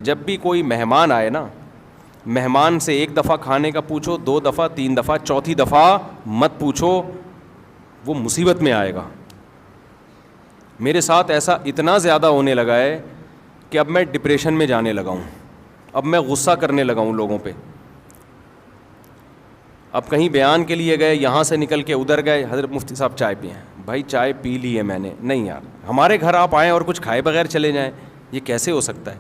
جب بھی کوئی مہمان آئے نا, مہمان سے ایک دفعہ کھانے کا پوچھو, 2 دفعہ, 3 دفعہ, چوتھی دفعہ مت پوچھو, وہ مصیبت میں آئے گا. میرے ساتھ ایسا اتنا زیادہ ہونے لگا ہے کہ اب میں ڈپریشن میں جانے لگا ہوں, اب میں غصہ کرنے لگا ہوں لوگوں پہ. اب کہیں بیان کے لیے گئے, یہاں سے نکل کے ادھر گئے, حضرت مفتی صاحب چائے پئیں. بھائی چائے پی لی ہے میں نے. نہیں یار, ہمارے گھر آپ آئیں اور کچھ کھائے بغیر چلے جائیں, یہ کیسے ہو سکتا ہے؟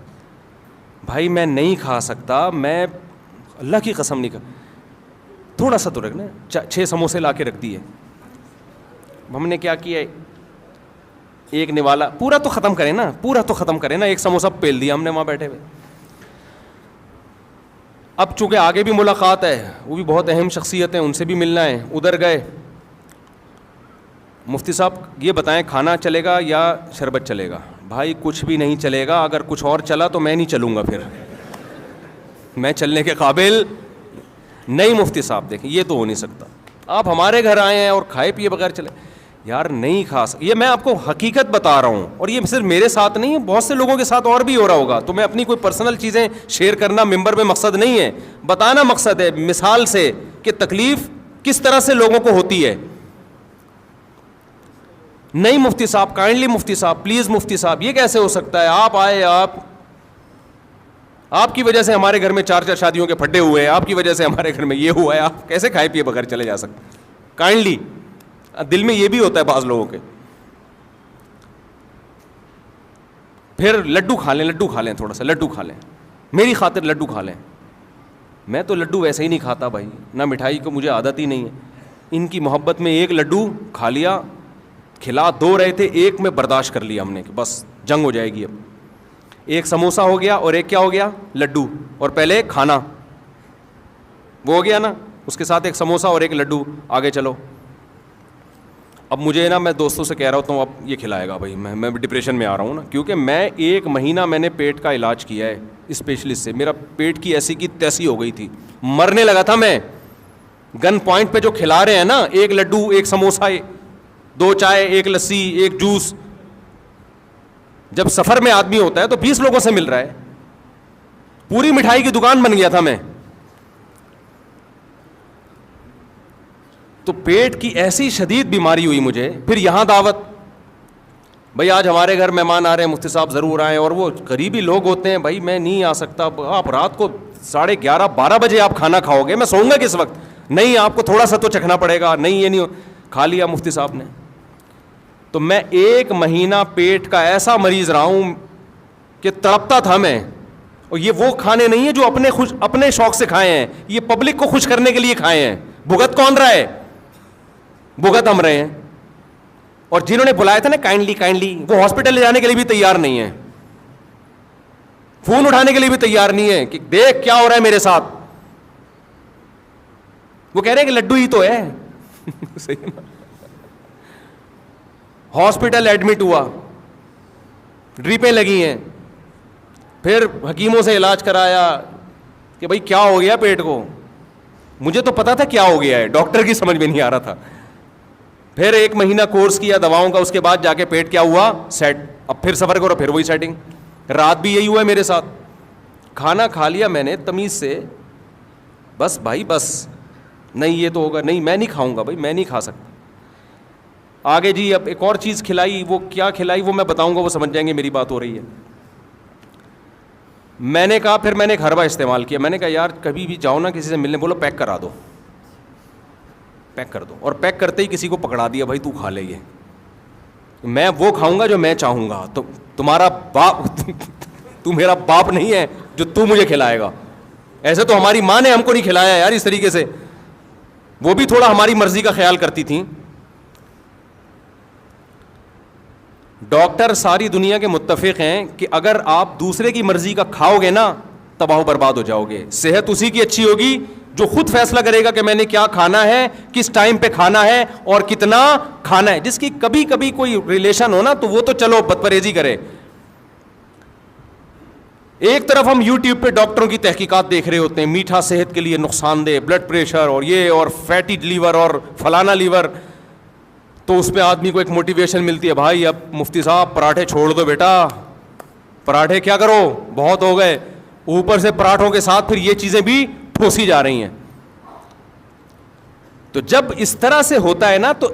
بھائی میں نہیں کھا سکتا, میں اللہ کی قسم نہیں کھا. تھوڑا سا تو رکھنا, 6 سموسے لا کے رکھ دیے. ہم نے کیا کیا, ایک نوالا, پورا تو ختم کریں نا, پورا تو ختم کریں نا. ایک سموسہ پیل دیا ہم نے وہاں بیٹھے ہوئے. اب چونکہ آگے بھی ملاقات ہے, وہ بھی بہت اہم شخصیت ہیں, ان سے بھی ملنا ہے. ادھر گئے, مفتی صاحب یہ بتائیں کھانا چلے گا یا شربت چلے گا؟ بھائی کچھ بھی نہیں چلے گا, اگر کچھ اور چلا تو میں نہیں چلوں گا, پھر میں چلنے کے قابل نہیں. مفتی صاحب دیکھیں یہ تو ہو نہیں سکتا, آپ ہمارے گھر آئے ہیں اور کھائے پیے بغیر چلے. یار نہیں کھا سکتا, یہ میں آپ کو حقیقت بتا رہا ہوں, اور یہ صرف میرے ساتھ نہیں ہے, بہت سے لوگوں کے ساتھ اور بھی ہو رہا ہوگا. تو میں اپنی کوئی پرسنل چیزیں شیئر کرنا ممبر پہ مقصد نہیں ہے, بتانا مقصد ہے مثال سے کہ تکلیف کس طرح سے لوگوں کو ہوتی ہے. نہیں مفتی صاحب, کائنڈلی مفتی صاحب, پلیز مفتی صاحب, یہ کیسے ہو سکتا ہے؟ آپ آئے, آپ کی وجہ سے ہمارے گھر میں 4 شادیوں کے پھڈے ہوئے ہیں, آپ کی وجہ سے ہمارے گھر میں یہ ہوا ہے, آپ کیسے کھائے پیے بغیر چلے جا سکتے؟ کائنڈلی, دل میں یہ بھی ہوتا ہے بعض لوگوں کے. پھر لڈو کھا لیں, تھوڑا سا لڈو کھا لیں, میری خاطر لڈو کھا لیں. میں تو لڈو ویسے ہی نہیں کھاتا بھائی, نہ مٹھائی کو مجھے عادت ہی نہیں ہے. ان کی محبت میں ایک لڈو کھا لیا, کھلا 2 رہے تھے, ایک میں برداشت کر لیا ہم نے کہ بس جنگ ہو جائے گی. اب ایک سموسہ ہو گیا اور ایک کیا ہو گیا؟ لڈو. اور پہلے کھانا وہ ہو گیا نا, اس کے ساتھ ایک سموسہ اور ایک لڈو, آگے چلو. اب مجھے نا, میں دوستوں سے کہہ رہا ہوتا ہوں اب یہ کھلائے گا بھائی, میں ڈپریشن میں آ رہا ہوں نا, کیونکہ میں 1 مہینہ میں نے پیٹ کا علاج کیا ہے اسپیشلسٹ سے. میرا پیٹ کی ایسی کی تیسی ہو گئی تھی, مرنے لگا تھا میں. گن پوائنٹ پہ جو کھلا رہے ہیں نا, 1 لڈو, 1 سموسہ, 2 چائے, 1 لسی, 1 جوس. جب سفر میں آدمی ہوتا ہے تو 20 لوگوں سے مل رہا ہے, پوری مٹھائی کی دکان بن گیا تھا میں. تو پیٹ کی ایسی شدید بیماری ہوئی مجھے. پھر یہاں دعوت, بھائی آج ہمارے گھر مہمان آ رہے ہیں, مفتی صاحب ضرور آئیں. اور وہ قریبی لوگ ہوتے ہیں, بھائی میں نہیں آ سکتا, آپ رات کو 11:30 12 بجے آپ کھانا کھاؤ گے, میں سوؤں گا کس وقت؟ نہیں, آپ کو تھوڑا سا تو چکھنا پڑے گا. نہیں یہ نہیں, کھا لیا مفتی صاحب نے. تو میں 1 مہینہ پیٹ کا ایسا مریض رہا ہوں کہ تڑپتا تھا میں. اور یہ وہ کھانے نہیں ہیں جو اپنے شوق سے کھائے ہیں, یہ پبلک کو خوش کرنے کے لیے کھائے ہیں. بھگت کون رہا ہے؟ بھگت ہم رہے ہیں. اور جنہوں نے بلایا تھا نا کائنڈلی, وہ ہاسپٹل لے جانے کے لیے بھی تیار نہیں ہے, فون اٹھانے کے لیے بھی تیار نہیں ہے کہ دیکھ کیا ہو رہا ہے میرے ساتھ. وہ کہہ رہے ہیں کہ لڈو ہی تو ہے. ہاسپٹل ایڈمٹ ہوا, ڈریپیں لگی ہیں, پھر حکیموں سے علاج کرایا کہ بھائی کیا ہو گیا پیٹ کو. مجھے تو پتا تھا کیا ہو گیا ہے, ڈاکٹر کی سمجھ میں نہیں آ رہا تھا. پھر 1 مہینہ کورس کیا دواؤں کا, اس کے بعد جا کے پیٹ کیا ہوا؟ سیٹ. اب پھر سفر کرو, پھر وہی سیٹنگ. رات بھی یہی ہوا ہے میرے ساتھ. کھانا کھا لیا میں نے تمیز سے, بس بھائی بس, نہیں یہ تو ہوگا, نہیں میں نہیں کھاؤں گا بھائی, میں نہیں کھا سکتا. آگے جی اب ایک اور چیز کھلائی, وہ کیا کھلائی وہ میں بتاؤں گا, وہ سمجھ جائیں گے میری بات ہو رہی ہے. میں نے کہا, پھر میں نے ایک حربہ استعمال کیا. میں نے کہا یار کبھی بھی جاؤ نا کسی سے ملنے, بولو پیک کرا دو, پیک کر دو. اور پیک کرتے ہی کسی کو پکڑا دیا, بھائی تو کھا لے, یہ میں وہ کھاؤں گا جو میں چاہوں گا. تو تمہارا باپ تو میرا باپ نہیں ہے جو تو مجھے کھلائے گا. ایسے تو ہماری ماں نے ہم کو نہیں کھلایا یار اس طریقے سے, وہ بھی تھوڑا ہماری مرضی کا خیال کرتی تھیں. ڈاکٹر ساری دنیا کے متفق ہیں کہ اگر آپ دوسرے کی مرضی کا کھاؤ گے نا, تباہ و برباد ہو جاؤ گے. صحت اسی کی اچھی ہوگی جو خود فیصلہ کرے گا کہ میں نے کیا کھانا ہے, کس ٹائم پہ کھانا ہے اور کتنا کھانا ہے. جس کی کبھی کبھی کوئی ریلیشن ہو نا, تو وہ تو چلو بد پرہیزی کرے. ایک طرف ہم یوٹیوب پہ ڈاکٹروں کی تحقیقات دیکھ رہے ہوتے ہیں, میٹھا صحت کے لیے نقصان دہ, بلڈ پریشر اور یہ اور فیٹی لیور اور فلانا لیور. تو اس پہ آدمی کو ایک موٹیویشن ملتی ہے, بھائی اب مفتی صاحب پراٹھے چھوڑ دو بیٹا, پراٹھے کیا کرو, بہت ہو گئے. اوپر سے پراٹھوں کے ساتھ پھر یہ چیزیں بھی ٹھوسی جا رہی ہیں. تو جب اس طرح سے ہوتا ہے نا تو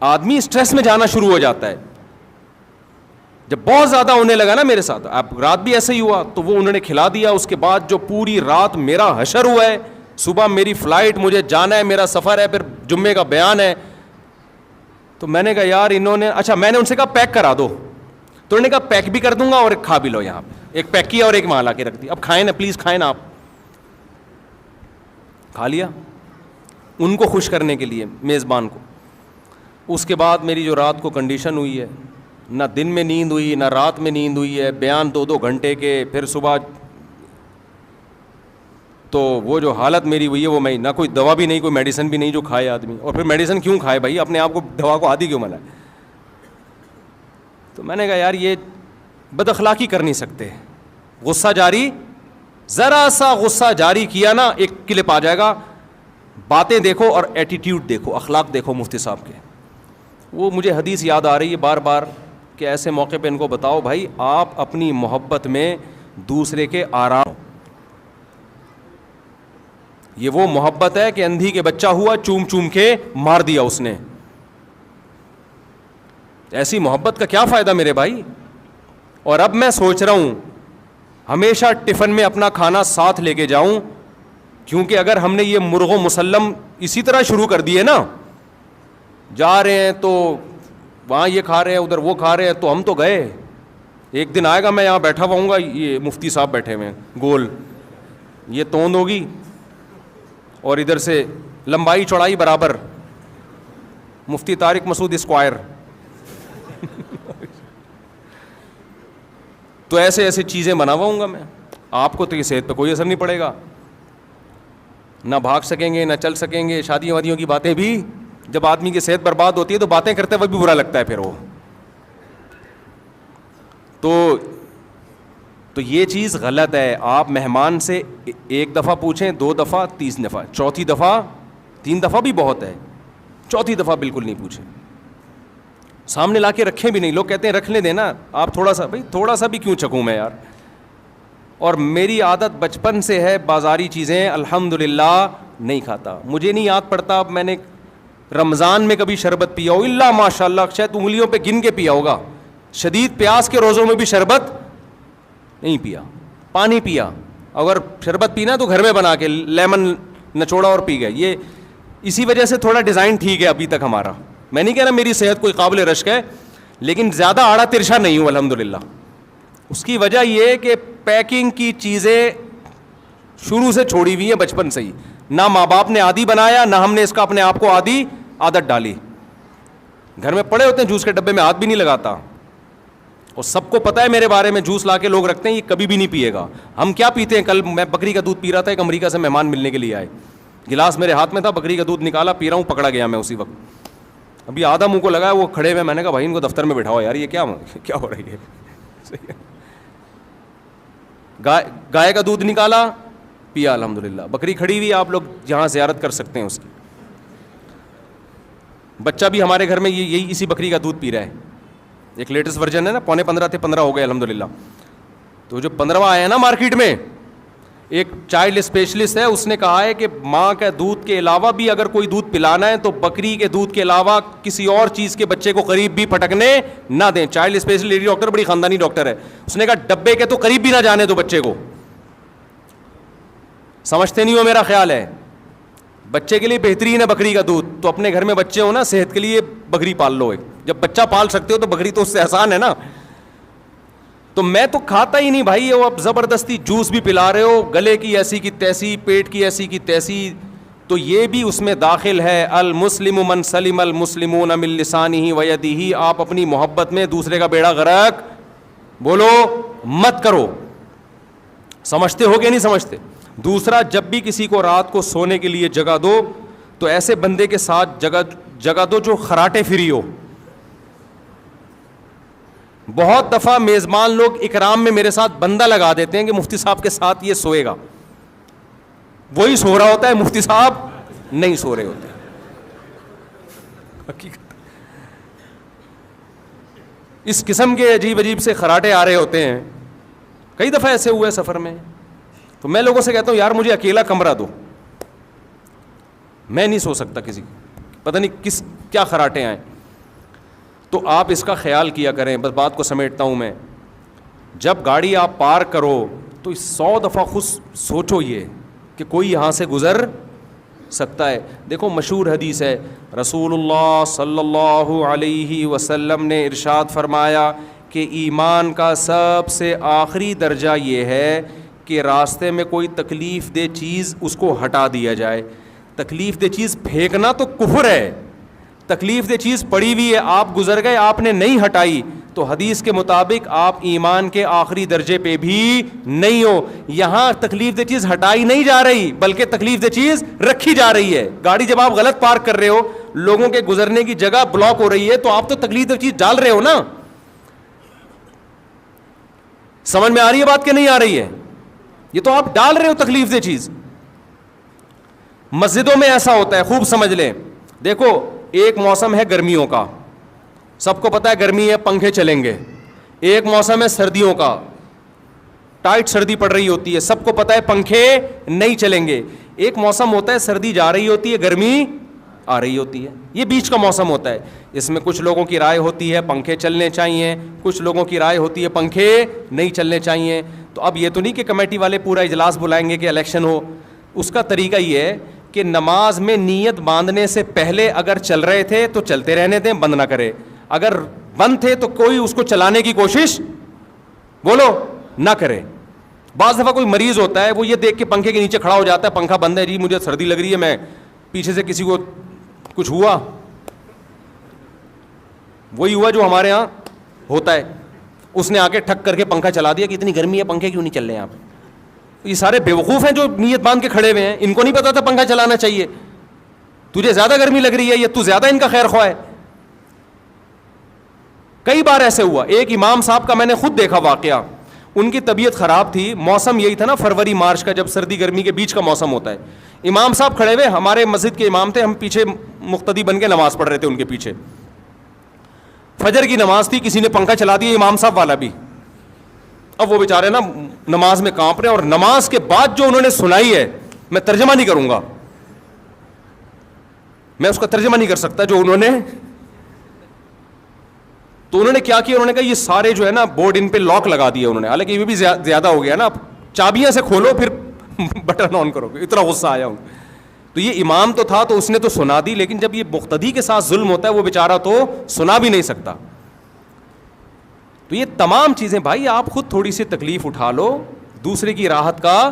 آدمی اسٹریس میں جانا شروع ہو جاتا ہے. جب بہت زیادہ ہونے لگا نا میرے ساتھ, اب رات بھی ایسے ہی ہوا, تو وہ انہوں نے کھلا دیا. اس کے بعد جو پوری رات میرا حشر ہوا ہے, صبح میری فلائٹ, مجھے جانا ہے, میرا سفر ہے, پھر جمعے کا بیان ہے. تو میں نے کہا یار انہوں نے, اچھا میں نے ان سے کہا پیک کرا دو, تو انہوں نے کہا پیک بھی کر دوں گا اور ایک کھا بھی لو یہاں پہ. ایک پیک کیا اور ایک وہاں لا کے رکھ دی. اب کھائیں نا پلیز, کھائیں نا. آپ کھا لیا ان کو خوش کرنے کے لیے, میزبان کو. اس کے بعد میری جو رات کو کنڈیشن ہوئی ہے, نہ دن میں نیند ہوئی نہ رات میں نیند ہوئی ہے, بیان 2 گھنٹے کے, پھر صبح. تو وہ جو حالت میری ہوئی ہے وہ میں, نہ کوئی دوا بھی نہیں, کوئی میڈیسن بھی نہیں جو کھائے آدمی. اور پھر میڈیسن کیوں کھائے بھائی, اپنے آپ کو دوا کو عادی کیوں بنائے. تو میں نے کہا یار یہ بد اخلاقی کر نہیں سکتے. غصہ جاری, ذرا سا غصہ جاری کیا نا ایک کلپ آ جائے گا. باتیں دیکھو اور ایٹیٹیوڈ دیکھو, اخلاق دیکھو مفتی صاحب کے. وہ مجھے حدیث یاد آ رہی ہے بار بار کہ ایسے موقع پہ ان کو بتاؤ بھائی آپ اپنی محبت میں دوسرے کے آرام. یہ وہ محبت ہے کہ اندھی کے بچہ ہوا, چوم چوم کے مار دیا اس نے. ایسی محبت کا کیا فائدہ میرے بھائی. اور اب میں سوچ رہا ہوں ہمیشہ ٹفن میں اپنا کھانا ساتھ لے کے جاؤں, کیونکہ اگر ہم نے یہ مرغ و مسلم اسی طرح شروع کر دیے نا, جا رہے ہیں تو وہاں یہ کھا رہے ہیں ادھر وہ کھا رہے ہیں, تو ہم تو گئے. ایک دن آئے گا میں یہاں بیٹھا ہوا ہوں گا, یہ مفتی صاحب بیٹھے ہوئے ہیں گول, یہ توند ہوگی اور ادھر سے لمبائی چوڑائی برابر, مفتی طارق مسعود اسکوائر. تو ایسے ایسے چیزیں بناواؤں گا میں. آپ کو تو یہ صحت پہ کوئی اثر نہیں پڑے گا, نہ بھاگ سکیں گے نہ چل سکیں گے. شادیوں وادیوں کی باتیں بھی, جب آدمی کی صحت برباد ہوتی ہے تو باتیں کرتے ہوئے بھی برا لگتا ہے پھر وہ. تو یہ چیز غلط ہے. آپ مہمان سے 1 دفعہ پوچھیں, 2 دفعہ, 3 دفعہ, 4تھی دفعہ, 3 دفعہ بھی بہت ہے, 4تھی دفعہ بالکل نہیں پوچھیں. سامنے لا کے رکھیں بھی نہیں. لوگ کہتے ہیں رکھ لیں دینا, آپ تھوڑا سا, بھائی تھوڑا سا بھی کیوں چکوں میں یار. اور میری عادت بچپن سے ہے, بازاری چیزیں الحمدللہ نہیں کھاتا. مجھے نہیں یاد پڑتا اب میں نے رمضان میں کبھی شربت پیا ہو, اللہ ماشاء اللہ شاید انگلیوں پہ گن کے پیا ہوگا. شدید پیاس کے روزوں میں بھی شربت نہیں پیا. پانی پیا, اگر شربت پینا تو گھر میں بنا کے لیمن نچوڑا اور پی گئے. یہ اسی وجہ سے تھوڑا ڈیزائن ٹھیک ہے ابھی تک ہمارا. میں نہیں کہہ رہا میری صحت کوئی قابل رشک ہے, لیکن زیادہ آڑا ترشا نہیں ہوں الحمدللہ. اس کی وجہ یہ کہ پیکنگ کی چیزیں شروع سے چھوڑی ہوئی ہیں بچپن سے ہی. نہ ماں باپ نے عادی بنایا, نہ ہم نے اس کا اپنے آپ کو عادت ڈالی. گھر میں پڑے ہوتے ہیں جوس کے ڈبے میں ہاتھ بھی نہیں لگاتا. اور سب کو پتہ ہے میرے بارے میں, جوس لا کے لوگ رکھتے ہیں یہ کبھی بھی نہیں پیے گا. ہم کیا پیتے ہیں, کل میں بکری کا دودھ پی رہا تھا, ایک امریکہ سے مہمان ملنے کے لیے آئے, گلاس میرے ہاتھ میں تھا, بکری کا دودھ نکالا, پی رہا ہوں, پکڑا گیا میں اسی وقت. ابھی آدھا منہ کو لگا, وہ کھڑے ہوئے, میں نے کہا بھائی ان کو دفتر میں بٹھاؤ یار, یہ کیا ہو رہی ہے. گائے کا دودھ نکالا, پیا الحمدللہ. بکری کھڑی ہوئی, آپ لوگ جہاں زیارت کر سکتے ہیں اس کی. بچہ بھی ہمارے گھر میں یہی اسی بکری کا دودھ پی رہا ہے. ایک لیٹسٹ ورژن ہے نا, 15.5 تھے, 15 ہو گئے الحمدللہ. تو جو 15واں آیا نا مارکیٹ میں, ایک چائلڈ اسپیشلسٹ ہے, اس نے کہا ہے کہ ماں کے دودھ کے علاوہ بھی اگر کوئی دودھ پلانا ہے تو بکری کے دودھ کے علاوہ کسی اور چیز کے بچے کو قریب بھی پھٹکنے نہ دیں. چائلڈ اسپیشلسٹ لیڈی ڈاکٹر, بڑی خاندانی ڈاکٹر ہے. اس نے کہا ڈبے کے تو قریب بھی نہ جانے دو بچے کو. سمجھتے نہیں ہو میرا خیال ہے. بچے کے لیے بہترین ہے بکری کا دودھ. تو اپنے گھر میں بچے ہو نا, صحت کے لیے بکری پال لو. ایک جب بچہ پال سکتے ہو تو بکری تو اس سے آسان ہے نا. تو میں تو کھاتا ہی نہیں بھائی. وہ اب زبردستی جوس بھی پلا رہے ہو, گلے کی ایسی کی تیسی, پیٹ کی ایسی کی تیسی. تو یہ بھی اس میں داخل ہے. المسلم من سلم المسلمون من لسانہ و یدہ. آپ اپنی محبت میں دوسرے کا بیڑا غرق بولو مت کرو. سمجھتے ہو کہ نہیں سمجھتے. دوسرا, جب بھی کسی کو رات کو سونے کے لیے جگہ دو تو ایسے بندے کے ساتھ جگہ دو جو خراٹے فری ہو. بہت دفعہ میزبان لوگ اکرام میں میرے ساتھ بندہ لگا دیتے ہیں کہ مفتی صاحب کے ساتھ یہ سوئے گا. وہی سو رہا ہوتا ہے, مفتی صاحب نہیں سو رہے ہوتے. حقیقت اس قسم کے عجیب عجیب سے خراٹے آ رہے ہوتے ہیں. کئی دفعہ ایسے ہوئے سفر میں, تو میں لوگوں سے کہتا ہوں یار مجھے اکیلا کمرہ دو, میں نہیں سو سکتا, کسی پتہ نہیں کس کیا خراٹے آئیں. تو آپ اس کا خیال کیا کریں. بس بات کو سمیٹتا ہوں میں, جب گاڑی آپ پارک کرو تو 100 دفعہ خود سوچو یہ کہ کوئی یہاں سے گزر سکتا ہے. دیکھو مشہور حدیث ہے, رسول اللہ صلی اللہ علیہ وسلم نے ارشاد فرمایا کہ ایمان کا سب سے آخری درجہ یہ ہے کہ راستے میں کوئی تکلیف دہ چیز اس کو ہٹا دیا جائے. تکلیف دہ چیز پھینکنا تو کفر ہے, تکلیف دہ چیز پڑی ہوئی ہے, آپ گزر گئے, آپ نے نہیں ہٹائی, تو حدیث کے مطابق آپ ایمان کے آخری درجے پہ بھی نہیں ہو. یہاں تکلیف دہ چیز ہٹائی نہیں جا رہی بلکہ تکلیف دہ چیز رکھی جا رہی ہے. گاڑی جب آپ غلط پارک کر رہے ہو, لوگوں کے گزرنے کی جگہ بلاک ہو رہی ہے, تو آپ تو تکلیف دہ چیز ڈال رہے ہو نا. سمجھ میں آ رہی ہے بات کہ نہیں آ رہی ہے؟ یہ تو آپ ڈال رہے ہو تکلیف دہ چیز. مسجدوں میں ایسا ہوتا ہے, خوب سمجھ لیں. دیکھو ایک موسم ہے گرمیوں کا, سب کو پتا ہے گرمی ہے, پنکھے چلیں گے. ایک موسم ہے سردیوں کا, ٹائٹ سردی پڑ رہی ہوتی ہے, سب کو پتا ہے پنکھے نہیں چلیں گے. ایک موسم ہوتا ہے سردی جا رہی ہوتی ہے, گرمی آ رہی ہوتی ہے, یہ بیچ کا موسم ہوتا ہے. اس میں کچھ لوگوں کی رائے ہوتی ہے پنکھے چلنے چاہیے, کچھ لوگوں کی رائے ہوتی ہے پنکھے نہیں چلنے چاہیے. تو اب یہ تو نہیں کہ کمیٹی والے پورا اجلاس بلائیں گے کہ الیکشن ہو. اس کا طریقہ یہ ہے کہ نماز میں نیت باندھنے سے پہلے اگر چل رہے تھے تو چلتے رہنے دیں, بند نہ کرے. اگر بند تھے تو کوئی اس کو چلانے کی کوشش بولو نہ کرے. بعض دفعہ کوئی مریض ہوتا ہے, وہ یہ دیکھ کے پنکھے کے نیچے کھڑا ہو جاتا ہے, پنکھا بند ہے جی مجھے سردی لگ رہی ہے, میں پیچھے سے کسی کو کچھ ہوا, وہی ہوا جو ہمارے ہاں ہوتا ہے, اس نے آ کے ٹھک کر کے پنکھا چلا دیا کہ اتنی گرمی ہے پنکھے کیوں نہیں چل رہے ہیں آپ. یہ سارے بیوقوف ہیں جو نیت باندھ کے کھڑے ہوئے ہیں, ان کو نہیں پتا تھا پنکھا چلانا چاہیے. تجھے زیادہ گرمی لگ رہی ہے یا تو زیادہ ان کا خیر خواہ ہے. کئی بار ایسے ہوا. ایک امام صاحب کا میں نے خود دیکھا واقعہ, ان کی طبیعت خراب تھی, موسم یہی تھا نا فروری مارچ کا, جب سردی گرمی کے بیچ کا موسم ہوتا ہے. امام صاحب کھڑے ہوئے, ہمارے مسجد کے امام تھے, ہم پیچھے مقتدی بن کے نماز پڑھ رہے تھے ان کے پیچھے. فجر کی نماز تھی, کسی نے پنکھا چلا دیا, امام صاحب والا بھی. اب وہ بیچارے نا نماز میں کانپ رہے ہیں, اور نماز کے بعد جو انہوں نے سنائی ہے میں ترجمہ نہیں کروں گا, میں اس کا ترجمہ نہیں کر سکتا جو انہوں نے. تو انہوں نے کیا کیا, انہوں نے کہا یہ سارے جو ہے نا بورڈ ان پہ لاک لگا دیے انہوں نے, حالانکہ یہ بھی زیادہ ہو گیا نا, چابیاں سے کھولو پھر بٹن آن کرو, اتنا غصہ آیا ان. تو یہ امام تو تھا تو اس نے تو سنا دی, لیکن جب یہ مقتدی کے ساتھ ظلم ہوتا ہے وہ بیچارہ تو سنا بھی نہیں سکتا. تو یہ تمام چیزیں بھائی آپ خود تھوڑی سی تکلیف اٹھا لو, دوسرے کی راحت کا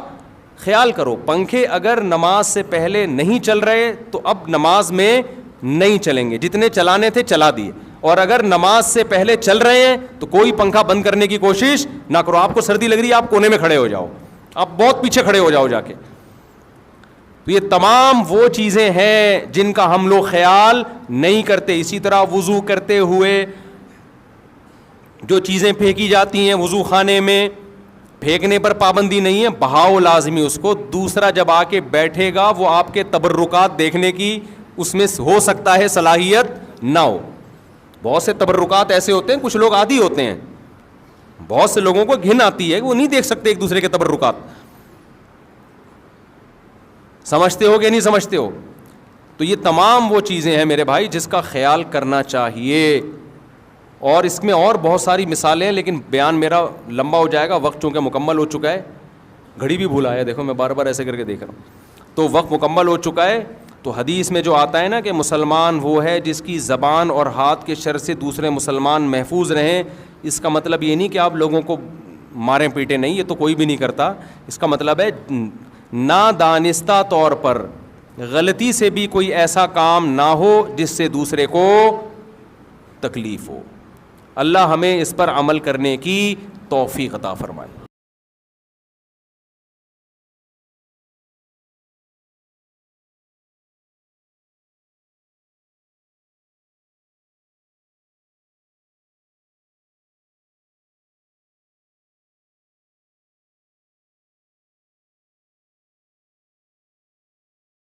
خیال کرو. پنکھے اگر نماز سے پہلے نہیں چل رہے تو اب نماز میں نہیں چلیں گے, جتنے چلانے تھے چلا دیے. اور اگر نماز سے پہلے چل رہے ہیں تو کوئی پنکھا بند کرنے کی کوشش نہ کرو. آپ کو سردی لگ رہی ہے, آپ کونے میں کھڑے ہو جاؤ, آپ بہت پیچھے کھڑے ہو جاؤ جا کے. تو یہ تمام وہ چیزیں ہیں جن کا ہم لوگ خیال نہیں کرتے. اسی طرح وضو کرتے ہوئے جو چیزیں پھینکی جاتی ہیں وضو خانے میں, پھینکنے پر پابندی نہیں ہے, بہاؤ لازمی اس کو. دوسرا جب آ کے بیٹھے گا وہ آپ کے تبرکات دیکھنے کی اس میں ہو سکتا ہے صلاحیت نہ ہو. بہت سے تبرکات ایسے ہوتے ہیں, کچھ لوگ عادی ہوتے ہیں, بہت سے لوگوں کو گھن آتی ہے, وہ نہیں دیکھ سکتے ایک دوسرے کے تبرکات. سمجھتے ہو کہ نہیں سمجھتے ہو؟ تو یہ تمام وہ چیزیں ہیں میرے بھائی جس کا خیال کرنا چاہیے. اور اس میں اور بہت ساری مثالیں ہیں, لیکن بیان میرا لمبا ہو جائے گا, وقت چونکہ مکمل ہو چکا ہے. گھڑی بھی بھولا ہے, دیکھو میں بار بار ایسے کر کے دیکھ رہا ہوں, تو وقت مکمل ہو چکا ہے. تو حدیث میں جو آتا ہے نا کہ مسلمان وہ ہے جس کی زبان اور ہاتھ کے شر سے دوسرے مسلمان محفوظ رہیں, اس کا مطلب یہ نہیں کہ آپ لوگوں کو ماریں پیٹیں, نہیں, یہ تو کوئی بھی نہیں کرتا. اس کا مطلب ہے نادانستہ طور پر غلطی سے بھی کوئی ایسا کام نہ ہو جس سے دوسرے کو تکلیف ہو. اللہ ہمیں اس پر عمل کرنے کی توفیق عطا فرمائے.